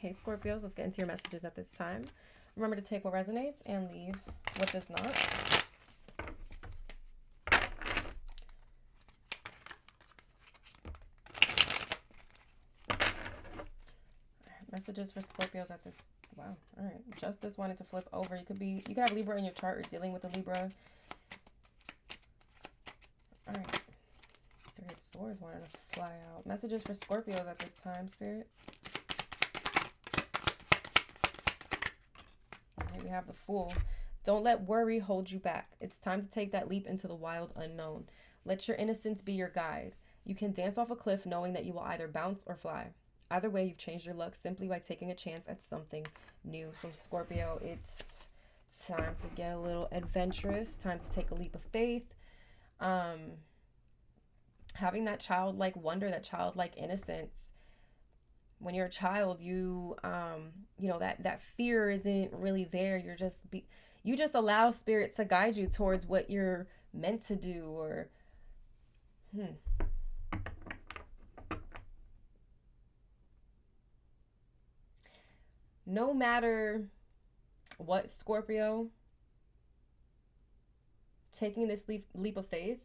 Hey Scorpios, let's get into your messages at this time. Remember to take what resonates and leave what does not. Messages for Scorpios at this. Wow. All right. Justice wanted to flip over. You could have Libra in your chart or dealing with a Libra. All right. Three of Swords wanted to fly out. Messages for Scorpios at this time, Spirit. All right. We have the Fool. Don't let worry hold you back. It's time to take that leap into the wild unknown. Let your innocence be your guide. You can dance off a cliff knowing that you will either bounce or fly. Either way, you've changed your luck simply by taking a chance at something new. So Scorpio, it's time to get a little adventurous, time to take a leap of faith. Having that childlike wonder, that childlike innocence. When you're a child, you know, that fear isn't really there. You just allow spirit to guide you towards what you're meant to do, or no matter what, Scorpio, taking this leap of faith,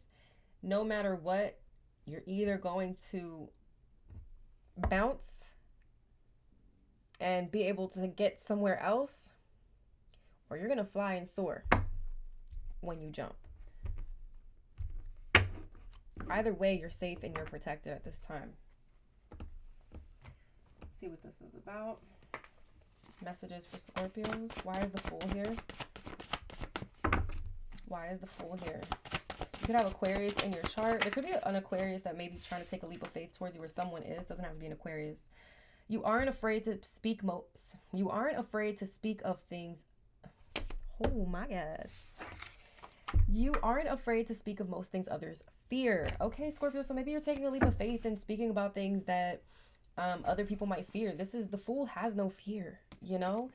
no matter what, you're either going to bounce and be able to get somewhere else, or you're going to fly and soar when you jump. Either way, you're safe and you're protected at this time. Let's see what this is about. Messages for Scorpios. Why is the Fool here? Why is the Fool here? You could have Aquarius in your chart. There could be an Aquarius that may be trying to take a leap of faith towards you, where someone is. Doesn't have to be an Aquarius. You aren't afraid to speak You aren't afraid to speak of things. Oh my God. You aren't afraid to speak of most things others fear. Okay, Scorpio. So maybe you're taking a leap of faith and speaking about things that other people might fear. The Fool has no fear, you know?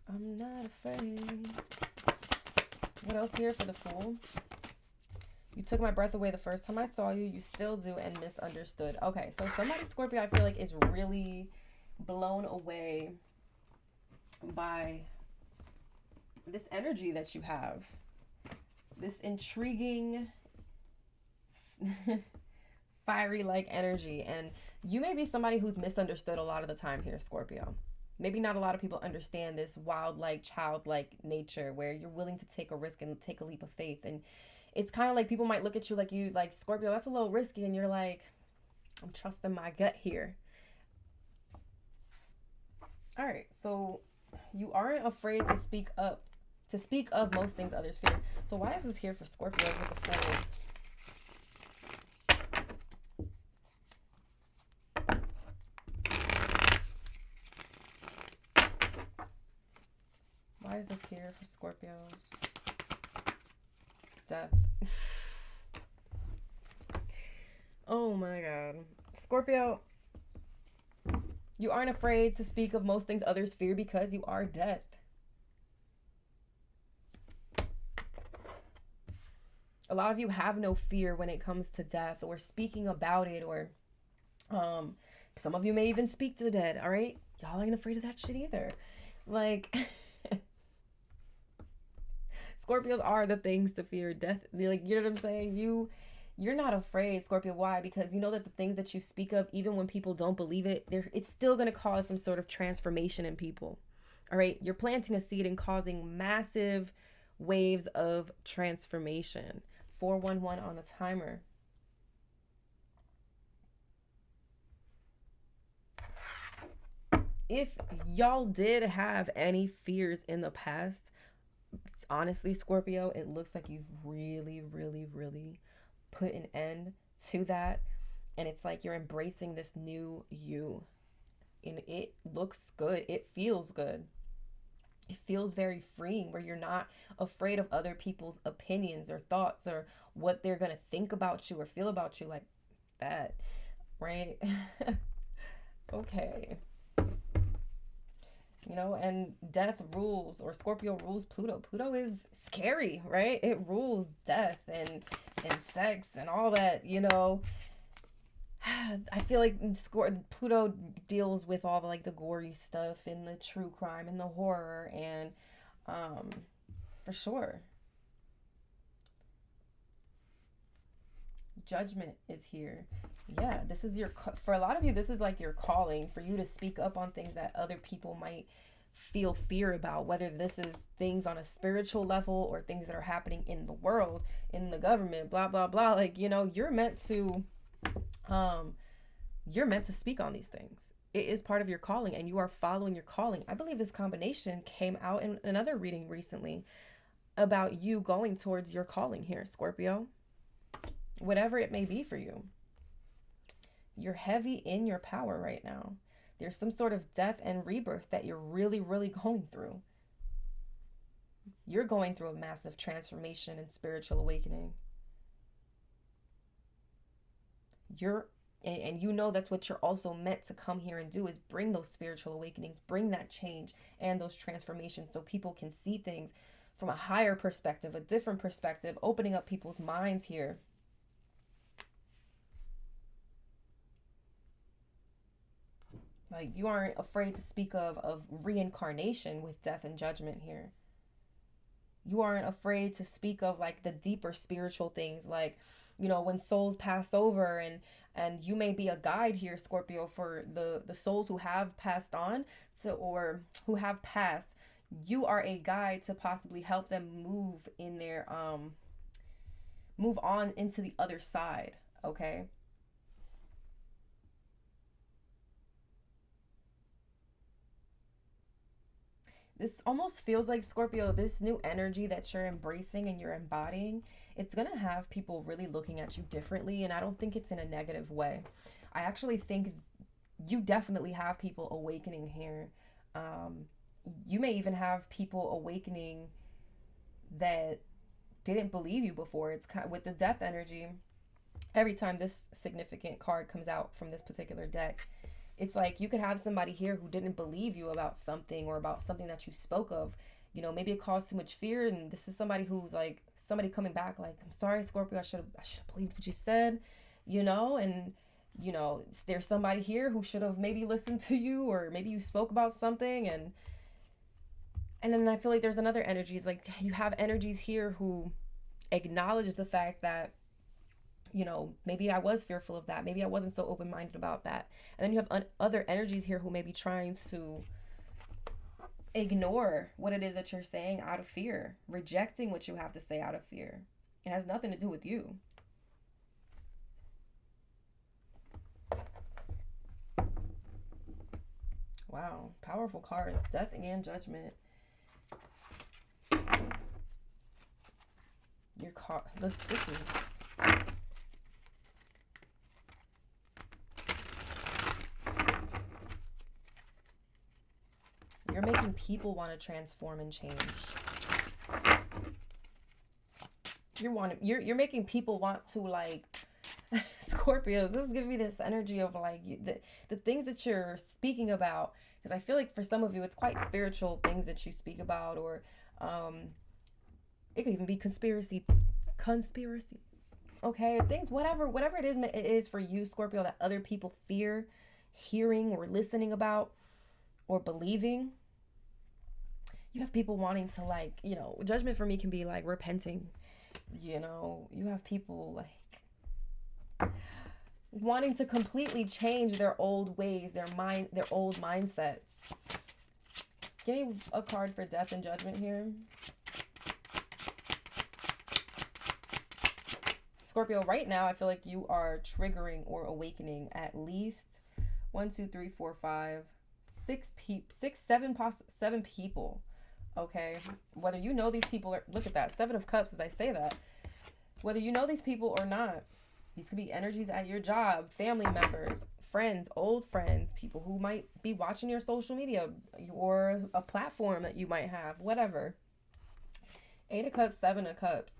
I'm not afraid. What else here for the Fool? You took my breath away the first time I saw you. You still do, and misunderstood. Okay, so somebody, Scorpio, I feel like is really blown away by this energy that you have. This intriguing, fiery-like energy. And you may be somebody who's misunderstood a lot of the time here, Scorpio. Maybe not a lot of people understand this wild-like, childlike nature where you're willing to take a risk and take a leap of faith. And it's kind of like people might look at you like Scorpio, that's a little risky. And you're like, I'm trusting my gut here. All right. So you aren't afraid to speak of most things others fear. So why is this here for Scorpio with the Fool? Why is this here for Scorpios? Death. Oh my God. Scorpio, you aren't afraid to speak of most things others fear because you are death. A lot of you have no fear when it comes to death or speaking about it, or some of you may even speak to the dead. All right, y'all ain't afraid of that shit either. Like Scorpios are the things to fear. Death, like, you know what I'm saying? You're not afraid, Scorpio. Why? Because you know that the things that you speak of, even when people don't believe it, it's still going to cause some sort of transformation in people. All right, you're planting a seed and causing massive waves of transformation. 411 on the timer. If y'all did have any fears in the past, honestly, Scorpio, it looks like you've really, really, really put an end to that. And it's like you're embracing this new you. And it looks good. It feels good. It feels very freeing, where you're not afraid of other people's opinions or thoughts or what they're going to think about you or feel about you, like that, right? Okay. You know, and death rules, or Scorpio rules Pluto. Pluto is scary, right? It rules death and sex and all that, you know. I feel like Pluto deals with all the like the gory stuff and the true crime and the horror and um for sure judgment is here. Yeah, this is for a lot of you, this is like your calling for you to speak up on things that other people might feel fear about, whether this is things on a spiritual level or things that are happening in the world, in the government, blah blah blah. Like, um you're meant to speak on these things. It is part of your calling and you are following your calling. I believe this combination came out in another reading recently about you going towards your calling here, Scorpio. Whatever it may be for you. You're heavy in your power right now. There's some sort of death and rebirth that you're really, really going through. You're going through a massive transformation and spiritual awakening. And you know that's what you're also meant to come here and do, is bring those spiritual awakenings, bring that change and those transformations so people can see things from a higher perspective, a different perspective, opening up people's minds here. Like, you aren't afraid to speak of reincarnation with death and judgment here. You aren't afraid to speak of like the deeper spiritual things, like, when souls pass over, and you may be a guide here, Scorpio, for the souls who have passed on or who have passed. You are a guide to possibly help them move on into the other side, okay? This almost feels like, Scorpio, this new energy that you're embracing and you're embodying, it's going to have people really looking at you differently. And I don't think it's in a negative way. I actually think you definitely have people awakening here. You may even have people awakening that didn't believe you before. It's kind of, with the death energy, every time this significant card comes out from this particular deck, it's like you could have somebody here who didn't believe you about something, or about something that you spoke of. Maybe it caused too much fear, and this is somebody who's like, somebody coming back like, I'm sorry, Scorpio, I should have believed what you said, and there's somebody here who should have maybe listened to you, or maybe you spoke about something, and then I feel like there's another energies, like you have energies here who acknowledge the fact that maybe I was fearful of that. Maybe I wasn't so open-minded about that. And then you have other energies here who may be trying to ignore what it is that you're saying out of fear, rejecting what you have to say out of fear. It has nothing to do with you. Wow, powerful cards, death and judgment. Your card, this is... You're making people want to transform and change. You're making people want to, like, Scorpios, this is giving me this energy of like the things that you're speaking about, because I feel like for some of you it's quite spiritual things that you speak about, or it could even be conspiracy, okay, things, whatever it is for you, Scorpio, that other people fear hearing or listening about or believing. You have people wanting to, like, judgment for me can be like repenting. You have people like wanting to completely change their old ways, their old mindsets. Give me a card for death and judgment here. Scorpio, right now I feel like you are triggering or awakening at least 7 people. Okay, whether you know these people, or look at that, 7 of Cups as I say that, whether you know these people or not, these could be energies at your job, family members, friends, old friends, people who might be watching your social media or a platform that you might have, whatever. 8 of Cups, 7 of Cups.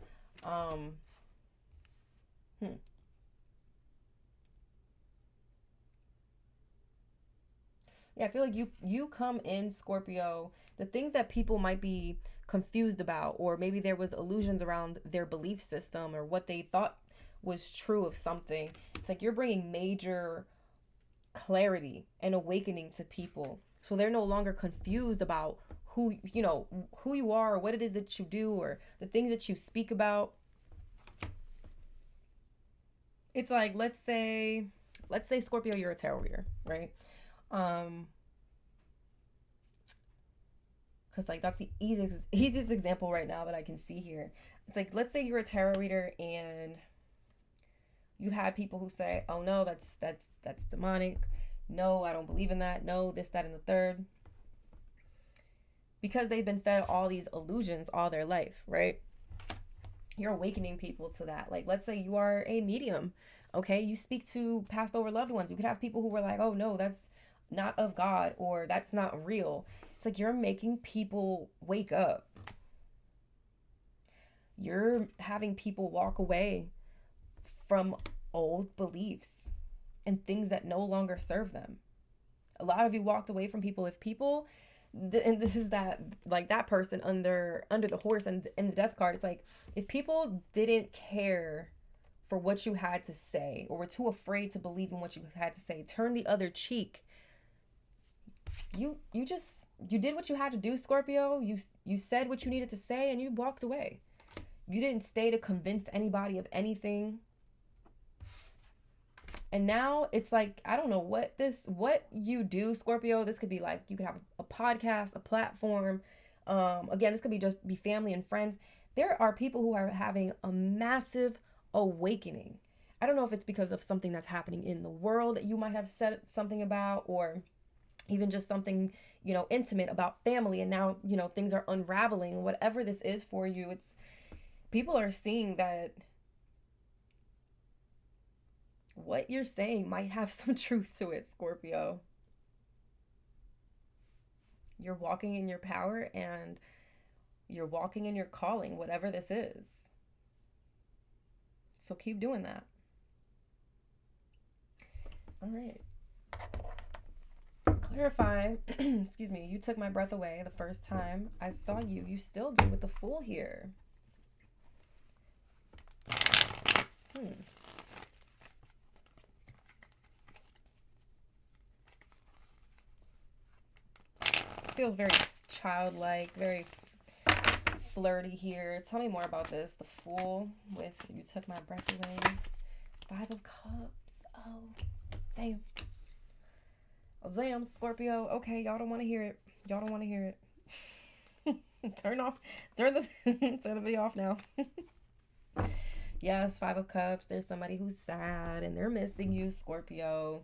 Yeah, I feel like you come in, Scorpio, the things that people might be confused about, or maybe there was illusions around their belief system or what they thought was true of something. It's like you're bringing major clarity and awakening to people. So they're no longer confused about who, who you are, or what it is that you do, or the things that you speak about. It's like, let's say Scorpio, you're a tarot reader, right? Because like that's the easiest example right now that I can see here. It's like, let's say you're a tarot reader and you had people who say, oh no, that's demonic. No, I don't believe in that. No, this, that, and the third. Because they've been fed all these illusions all their life, right? You're awakening people to that. Like, let's say you are a medium, okay? You speak to passed over loved ones. You could have people who were like, oh no, that's not of God, or that's not real. It's like you're making people wake up. You're having people walk away from old beliefs and things that no longer serve them. A lot of you walked away from people. If people, and this is that, like that person under the horse and in the death card, it's like, if people didn't care for what you had to say, or were too afraid to believe in what you had to say, turn the other cheek, you did what you had to do, Scorpio. You said what you needed to say and you walked away. You didn't stay to convince anybody of anything. And now it's like, I don't know what you do, Scorpio. This could be like, you could have a podcast, a platform. Again, this could be family and friends. There are people who are having a massive awakening. I don't know if it's because of something that's happening in the world that you might have said something about, or even just something, intimate about family. And now, things are unraveling. Whatever this is for you, it's, people are seeing that what you're saying might have some truth to it, Scorpio. You're walking in your power and you're walking in your calling, whatever this is. So keep doing that. All right. Clarify, excuse me, you took my breath away the first time I saw you. You still do with the Fool here. Feels very childlike, very flirty here. Tell me more about this. The Fool with you took my breath away. 5 of Cups. Oh, damn. Oh, damn, Scorpio. Okay, y'all don't want to hear it. Y'all don't want to hear it. Turn the video off now. Yes, 5 of Cups. There's somebody who's sad and they're missing you, Scorpio.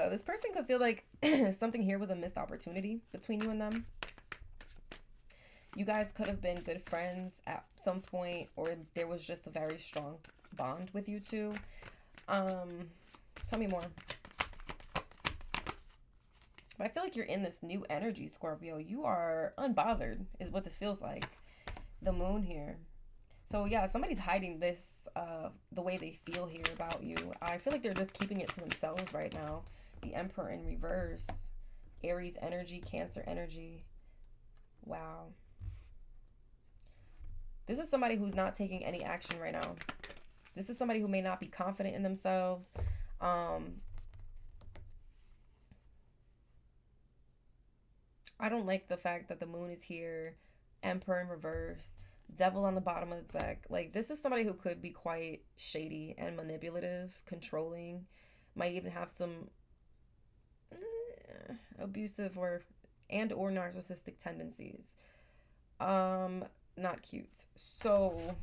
This person could feel like something here was a missed opportunity between you and them. You guys could have been good friends at some point, or there was just a very strong bond with you two. Tell me more. But I feel like you're in this new energy, Scorpio. You are unbothered, is what this feels like. The Moon here. So yeah, somebody's hiding this, the way they feel here about you. I feel like they're just keeping it to themselves right now. The Emperor in reverse. Aries energy, Cancer energy. Wow. This is somebody who's not taking any action right now. This is somebody who may not be confident in themselves. I don't like the fact that the Moon is here. Emperor in reverse. Devil on the bottom of the deck. Like, this is somebody who could be quite shady and manipulative, controlling. Might even have some abusive or narcissistic tendencies. Not cute. So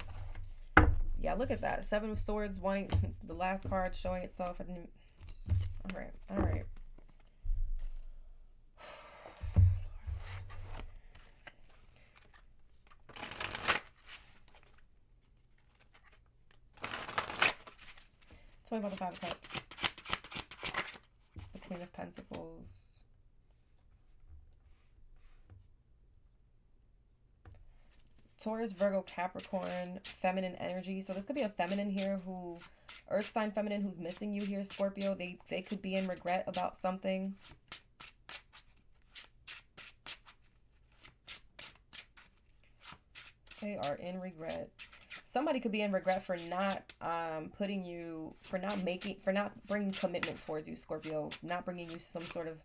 yeah, look at that. 7 of Swords, wanting the last card showing itself. All right. Tell me about the 5 of Cups. The Queen of Pentacles. Taurus, Virgo, Capricorn, feminine energy. So this could be a feminine here who, earth sign feminine who's missing you here, Scorpio. They could be in regret about something. They are in regret. somebody could be in regret for not putting you, for not bringing commitment towards you, Scorpio, not bringing you some sort of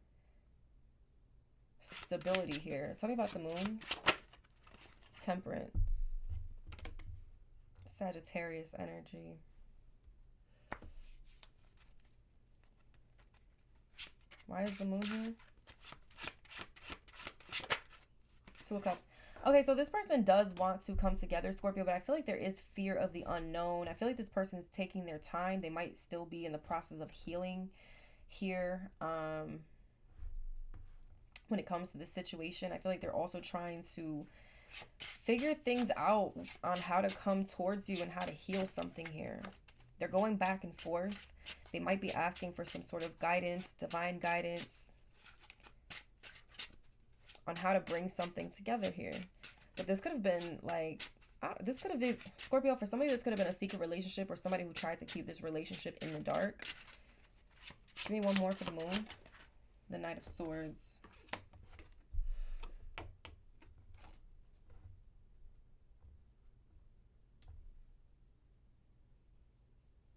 stability here. Tell me about the moon. Temperance. Sagittarius energy. Why is the moon here? Two of Cups. Okay, so this person does want to come together, Scorpio, but I feel like there is fear of the unknown. I feel like this person is taking their time. They might still be in the process of healing here. When it comes to this situation, I feel like they're also trying to figure things out on how to come towards you and how to heal something here. They're going back and forth. They might be asking for some sort of guidance, divine guidance, on how to bring something together here. But this could have been like, this could have been, Scorpio, for somebody, this could have been a secret relationship or somebody who tried to keep this relationship in the dark. Give me one more for the moon. The Knight of Swords.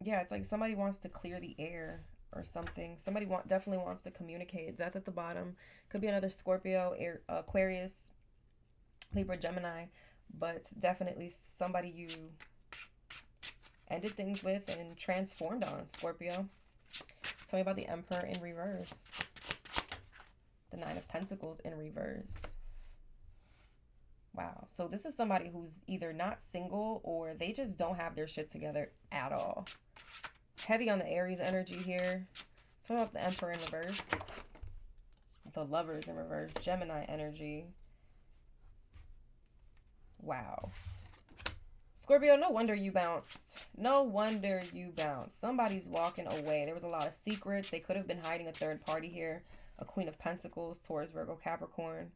Yeah, it's like somebody wants to clear the air or something. Somebody definitely wants to communicate. Death at the bottom. Could be another Scorpio, Aquarius, Libra, Gemini. But definitely somebody you ended things with and transformed on, Scorpio. Tell me about the Emperor in reverse. The Nine of Pentacles in reverse. Wow. So this is somebody who's either not single or they just don't have their shit together at all. Heavy on the Aries energy here. Talk about the Emperor in reverse. The Lovers in reverse. Gemini energy. Wow. Scorpio, no wonder you bounced. No wonder you bounced. Somebody's walking away. There was a lot of secrets. They could have been hiding a third party here. A Queen of Pentacles, Taurus, Virgo, Capricorn.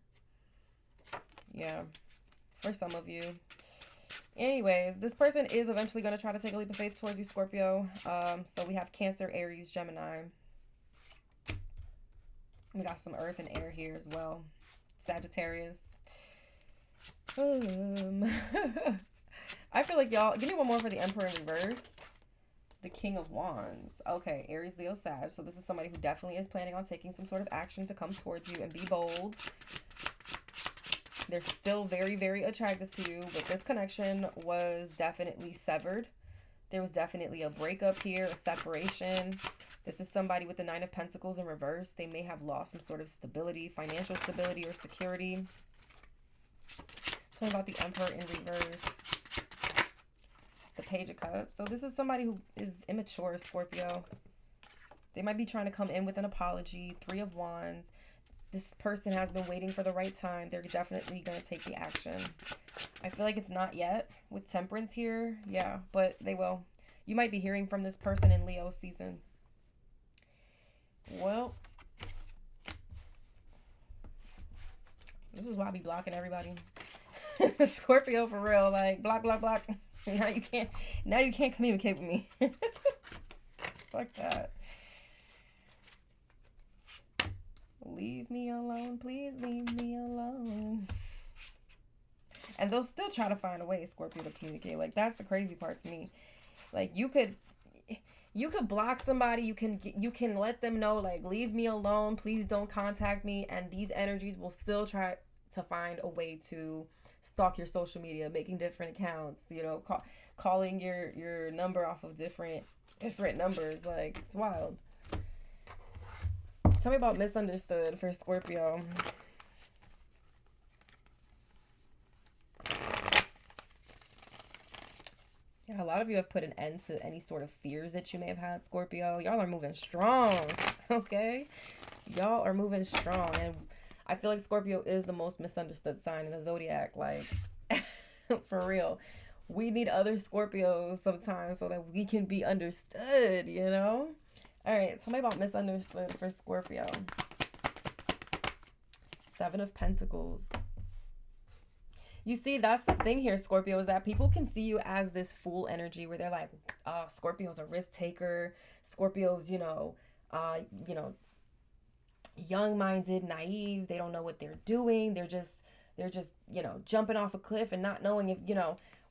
Yeah. For some of you. Anyways, this person is eventually going to try to take a leap of faith towards you, Scorpio. So we have Cancer, Aries, Gemini. We got some earth and air here as well. Sagittarius. I feel like y'all, give me one more for the Emperor in reverse. The King of Wands. Okay, Aries, Leo, Sag. So this is somebody who definitely is planning on taking some sort of action to come towards you and be bold. They're still very, very attracted to you, but this connection was definitely severed. There was definitely a breakup here, a separation. This is somebody with the Nine of Pentacles in reverse. They may have lost some sort of stability, financial stability or security. Talking about the Emperor in reverse. The Page of Cups. So this is somebody who is immature, Scorpio. They might be trying to come in with an apology. Three of Wands. This person has been waiting for the right time. They're definitely going to take the action. I feel like it's not yet with Temperance here. Yeah, but they will. You might be hearing from this person in Leo season. Well, this is why I be blocking everybody. Scorpio for real. Like, block, block, block. Now you can't communicate with me. Fuck that. Leave me alone, please leave me alone. And they'll still try to find a way, Scorpio, to communicate. Like, that's the crazy part to me. Like, you could block somebody, you can let them know, like, leave me alone, please don't contact me, and these energies will still try to find a way to stalk your social media, making different accounts, you know, calling your number off of different numbers. Like, it's wild. Tell me about MisUnderstood for Scorpio. Yeah, a lot of you have put an end to any sort of fears that you may have had, Scorpio. Y'all are moving strong, okay? Y'all are moving strong. And I feel like Scorpio is the most misunderstood sign in the zodiac. Like, for real. We need other Scorpios sometimes so that we can be understood, you know? All right, tell me about MisUnderstood for Scorpio. Seven of Pentacles. You see, that's the thing here, Scorpio, is that people can see you as this fool energy where they're like, oh, Scorpio's a risk taker. Scorpio's, young-minded, naive. They don't know what they're doing. They're just, jumping off a cliff and not knowing if,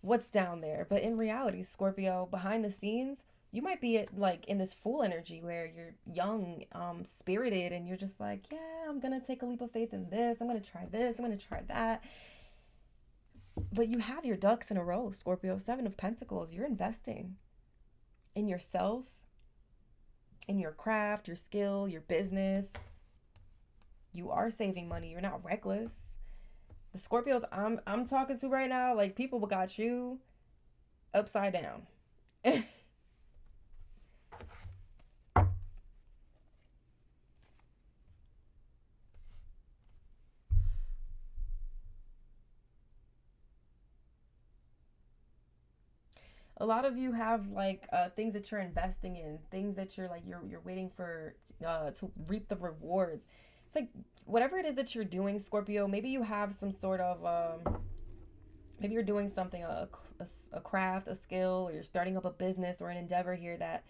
what's down there. But in reality, Scorpio, behind the scenes, you might be like in this fool energy where you're young, spirited, and you're just like, yeah, I'm gonna take a leap of faith in this. I'm gonna try this. I'm gonna try that. But you have your ducks in a row, Scorpio. Seven of Pentacles. You're investing in yourself, in your craft, your skill, your business. You are saving money. You're not reckless. The Scorpios I'm talking to right now, like, people got you upside down. A lot of you have like things that you're investing in, things that you're like you're waiting for to reap the rewards. It's like whatever it is that you're doing, Scorpio. Maybe you have some sort of maybe you're doing something a craft, a skill, or you're starting up a business or an endeavor here that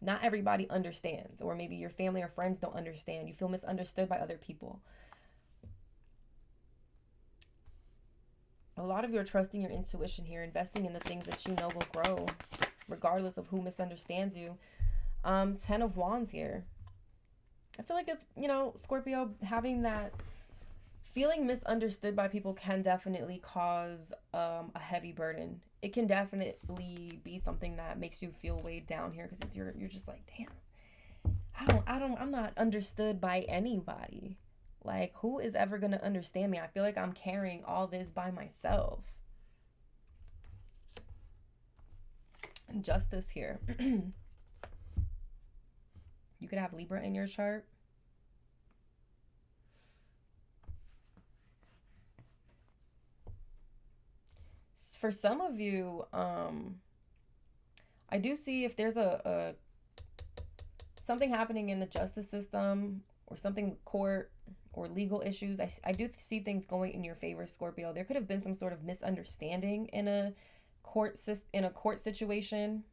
not everybody understands, or maybe your family or friends don't understand. You feel misunderstood by other people. A lot of you are trusting your intuition here, investing in the things that you know will grow, regardless of who misunderstands you. Ten of Wands here. I feel like it's, Scorpio, having that feeling misunderstood by people can definitely cause a heavy burden. It can definitely be something that makes you feel weighed down here because you're just like, damn, I'm not understood by anybody. Like, who is ever going to understand me? I feel like I'm carrying all this by myself. And Justice here. You could have Libra in your chart. For some of you, I do see if there's a something happening in the justice system or something with court or legal issues. I do see things going in your favor, Scorpio. There could have been some sort of misunderstanding in a court situation.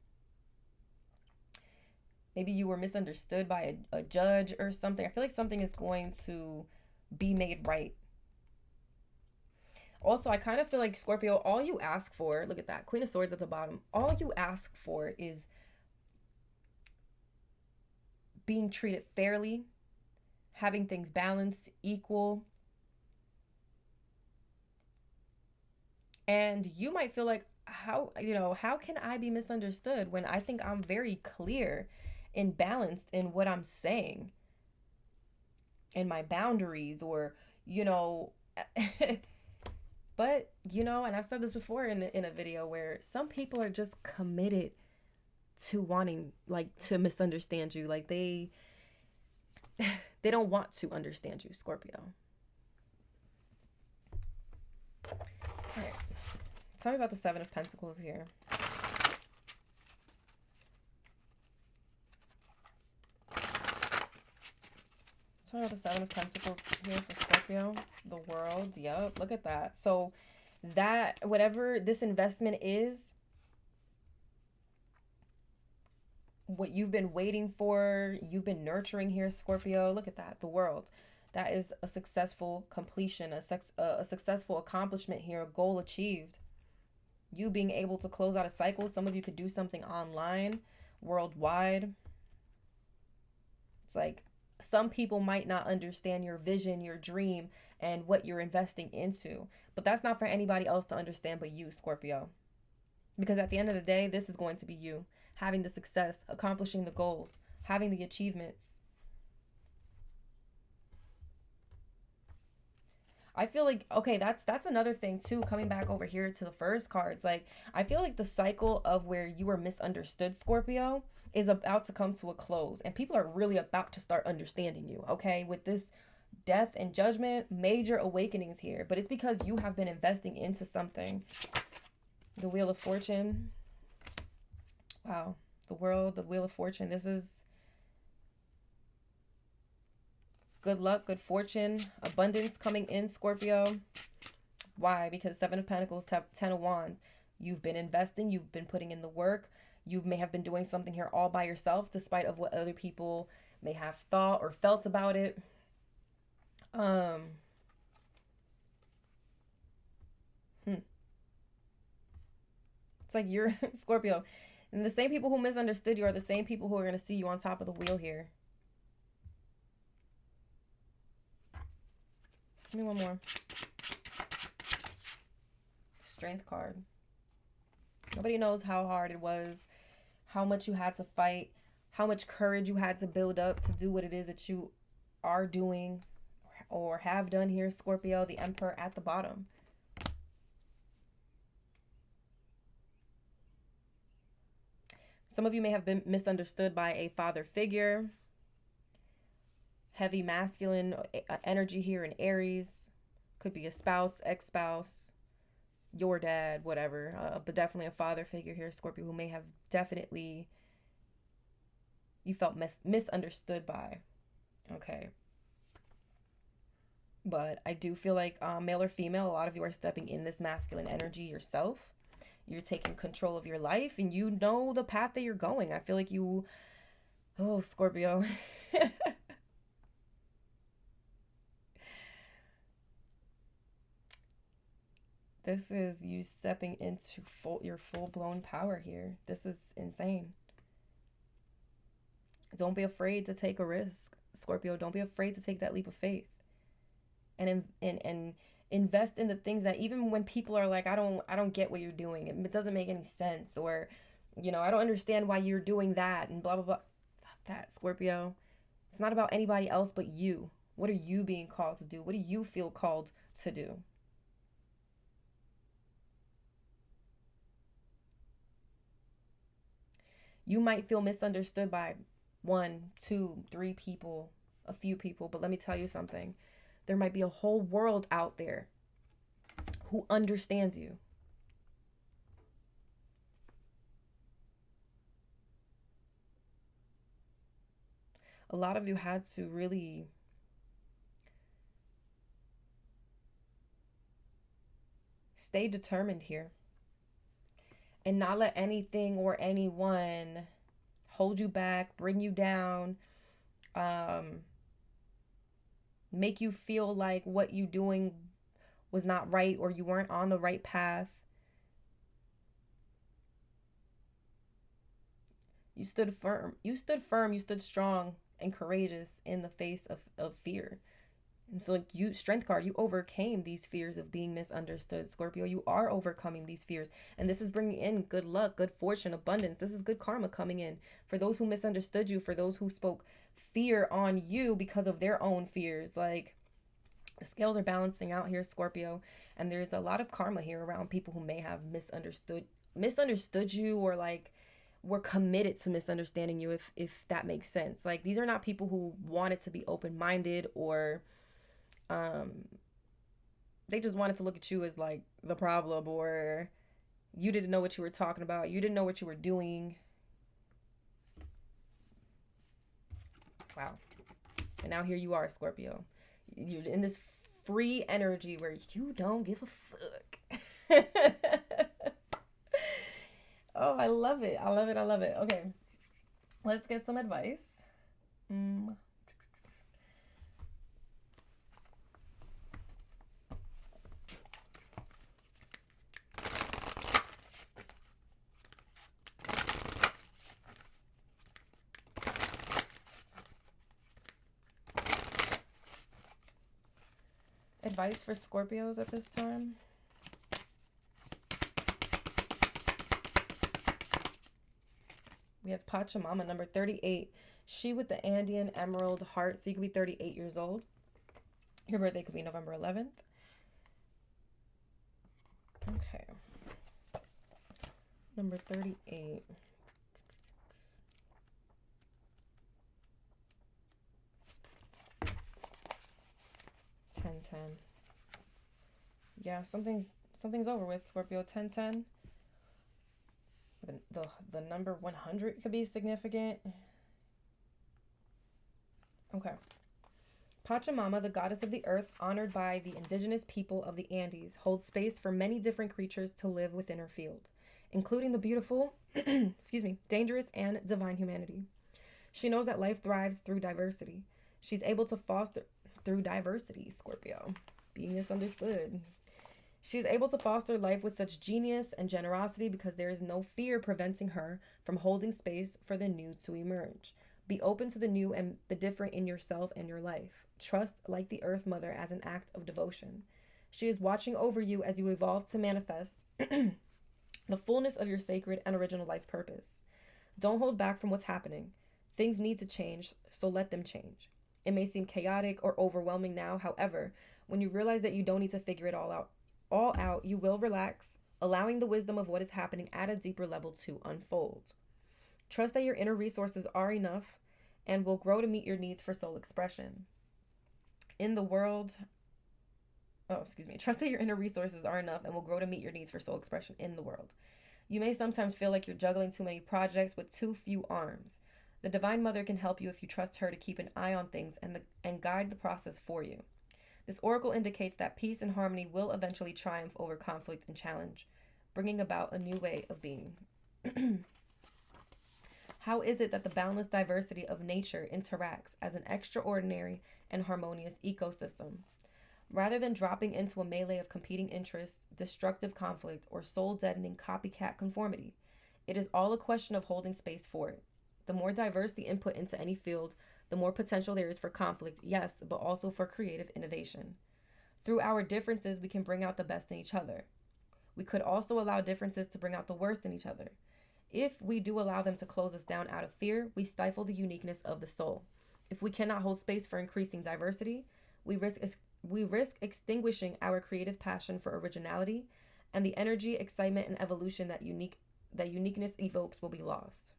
Maybe you were misunderstood by a judge or something. I feel like something is going to be made right. Also, I kind of feel like, Scorpio, all you ask for, look at that, Queen of Swords at the bottom. All you ask for is being treated fairly, having things balanced, equal. And you might feel like, how can I be misunderstood when I think I'm very clear and balanced in what I'm saying and my boundaries, or, but, and I've said this before in a video, where some people are just committed to wanting, like, to misunderstand you. Like, they don't want to understand you, Scorpio. All right. Tell me about the Seven of Pentacles here. Tell me about the Seven of Pentacles here for Scorpio. The World. Yep. Look at that. So that, whatever this investment is, what you've been waiting for, you've been nurturing here, Scorpio. Look at that. The World. That is a successful completion, a successful accomplishment here, a goal achieved. You being able to close out a cycle. Some of you could do something online, worldwide. It's like, some people might not understand your vision, your dream, and what you're investing into. But that's not for anybody else to understand but you, Scorpio. Because at the end of the day, this is going to be you. Having the success, accomplishing the goals, having the achievements. I feel like, okay, that's another thing too, coming back over here to the first cards. Like, I feel like the cycle of where you were misunderstood, Scorpio, is about to come to a close. And people are really about to start understanding you, okay? With this death and judgment, major awakenings here. But it's because you have been investing into something. The Wheel of Fortune. Wow. The World, the Wheel of Fortune. This is good luck, good fortune, abundance coming in, Scorpio. Why? Because Seven of Pentacles, Ten of Wands. You've been investing. You've been putting in the work. You may have been doing something here all by yourself, despite of what other people may have thought or felt about it. It's like you're Scorpio. And the same people who misunderstood you are the same people who are going to see you on top of the wheel here. Give me one more. Strength card. Nobody knows how hard it was, how much you had to fight, how much courage you had to build up to do what it is that you are doing or have done here, Scorpio. The Emperor at the bottom. Some of you may have been misunderstood by a father figure. Heavy masculine energy here in Aries. Could be a spouse, ex-spouse, your dad, whatever. But definitely a father figure here, Scorpio, who may have definitely you felt misunderstood by. Okay. But I do feel like male or female, a lot of you are stepping in this masculine energy yourself. You're taking control of your life and you know the path that you're going. I feel like you, oh, Scorpio. This is you stepping into your full-blown power here. This is insane. Don't be afraid to take a risk, Scorpio. Don't be afraid to take that leap of faith. And invest in the things that even when people are like, I don't get what you're doing. It doesn't make any sense. Or, I don't understand why you're doing that and blah, blah, blah. Fuck that, Scorpio. It's not about anybody else but you. What are you being called to do? What do you feel called to do? You might feel misunderstood by 1, 2, 3 people, a few people. But let me tell you something. There might be a whole world out there who understands you. A lot of you had to really stay determined here and not let anything or anyone hold you back, bring you down, make you feel like what you doing was not right or you weren't on the right path. You stood firm. You stood firm. You stood strong and courageous in the face of fear. And so, like, strength card, you overcame these fears of being misunderstood, Scorpio. You are overcoming these fears. And this is bringing in good luck, good fortune, abundance. This is good karma coming in for those who misunderstood you, for those who spoke fear on you because of their own fears. Like, the scales are balancing out here, Scorpio. And there's a lot of karma here around people who may have misunderstood you, or like were committed to misunderstanding you, if that makes sense. Like, these are not people who wanted to be open-minded, or they just wanted to look at you as like the problem, or you didn't know what you were talking about. You didn't know what you were doing. Wow. And now here you are, Scorpio. You're in this free energy where you don't give a fuck. Oh, I love it. I love it. I love it. Okay. Let's get some advice. Advice for Scorpios at this time. We have Pachamama, number 38. She with the Andean emerald heart. So you could be 38 years old. Your birthday could be November 11th. Okay. Number 38. $10. Yeah, something's over with, Scorpio. $10. The number 100 could be significant. Okay. Pachamama, the goddess of the earth, honored by the indigenous people of the Andes, holds space for many different creatures to live within her field, including the beautiful, dangerous, and divine humanity. She knows that life thrives through diversity. She's able to foster through diversity, Scorpio. Being misunderstood. She is able to foster life with such genius and generosity because there is no fear preventing her from holding space for the new to emerge. Be open to the new and the different in yourself and your life. Trust, like the Earth Mother, as an act of devotion. She is watching over you as you evolve to manifest the fullness of your sacred and original life purpose. Don't hold back from what's happening. Things need to change, so let them change. It may seem chaotic or overwhelming now, however, when you realize that you don't need to figure it all out, you will relax, allowing the wisdom of what is happening at a deeper level to unfold. Trust that your inner resources are enough and will grow to meet your needs for soul expression. In the world, Trust that your inner resources are enough and will grow to meet your needs for soul expression in the world. You may sometimes feel like you're juggling too many projects with too few arms. The Divine Mother can help you if you trust her to keep an eye on things and guide the process for you. This oracle indicates that peace and harmony will eventually triumph over conflict and challenge, bringing about a new way of being. How is it that the boundless diversity of nature interacts as an extraordinary and harmonious ecosystem? Rather than dropping into a melee of competing interests, destructive conflict, or soul-deadening copycat conformity, it is all a question of holding space for it. The more diverse the input into any field, the more potential there is for conflict, yes, but also for creative innovation. Through our differences, we can bring out the best in each other. We could also allow differences to bring out the worst in each other. If we do allow them to close us down out of fear, we stifle the uniqueness of the soul. If we cannot hold space for increasing diversity, we risk extinguishing our creative passion for originality, and the energy, excitement, and evolution that uniqueness evokes will be lost.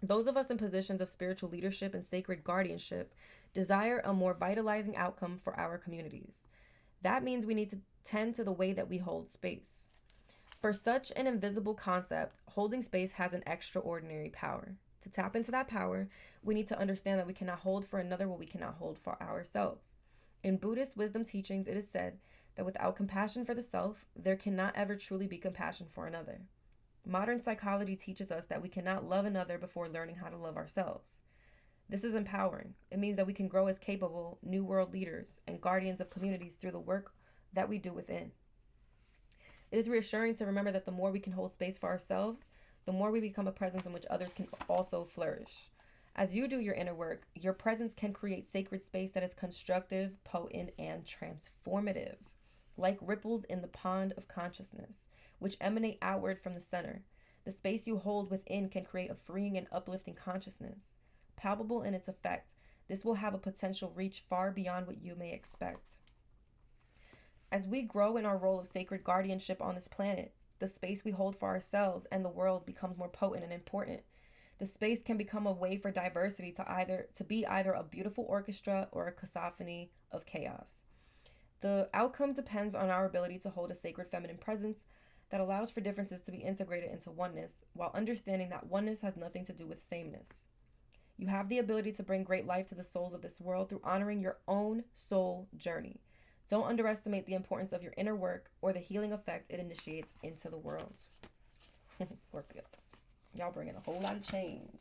Those of us in positions of spiritual leadership and sacred guardianship desire a more vitalizing outcome for our communities. That means we need to tend to the way that we hold space. For such an invisible concept, holding space has an extraordinary power. To tap into that power, we need to understand that we cannot hold for another what we cannot hold for ourselves. In Buddhist wisdom teachings, it is said that without compassion for the self, there cannot ever truly be compassion for another. Modern psychology teaches us that we cannot love another before learning how to love ourselves. This is empowering. It means that we can grow as capable, new world leaders and guardians of communities through the work that we do within. It is reassuring to remember that the more we can hold space for ourselves, the more we become a presence in which others can also flourish. As you do your inner work, your presence can create sacred space that is constructive, potent, and transformative, like ripples in the pond of consciousness, which emanate outward from the center. The space you hold within can create a freeing and uplifting consciousness. Palpable in its effect, this will have a potential reach far beyond what you may expect. As we grow in our role of sacred guardianship on this planet, the space we hold for ourselves and the world becomes more potent and important. The space can become a way for diversity to be either a beautiful orchestra or a cacophony of chaos. The outcome depends on our ability to hold a sacred feminine presence that allows for differences to be integrated into oneness, while understanding that oneness has nothing to do with sameness. You have the ability to bring great life to the souls of this world through honoring your own soul journey. Don't underestimate the importance of your inner work or the healing effect it initiates into the world. Scorpios, y'all bringing a whole lot of change.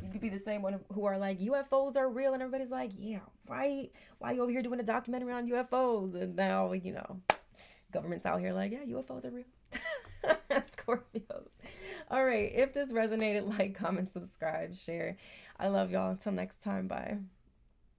You could be the same one who are like, UFOs are real, and everybody's like, yeah, right? Why are you over here doing a documentary on UFOs? And now, government's out here like, yeah, UFOs are real. Scorpios. All right, if this resonated, like, comment, subscribe, share. I love y'all. Until next time, bye.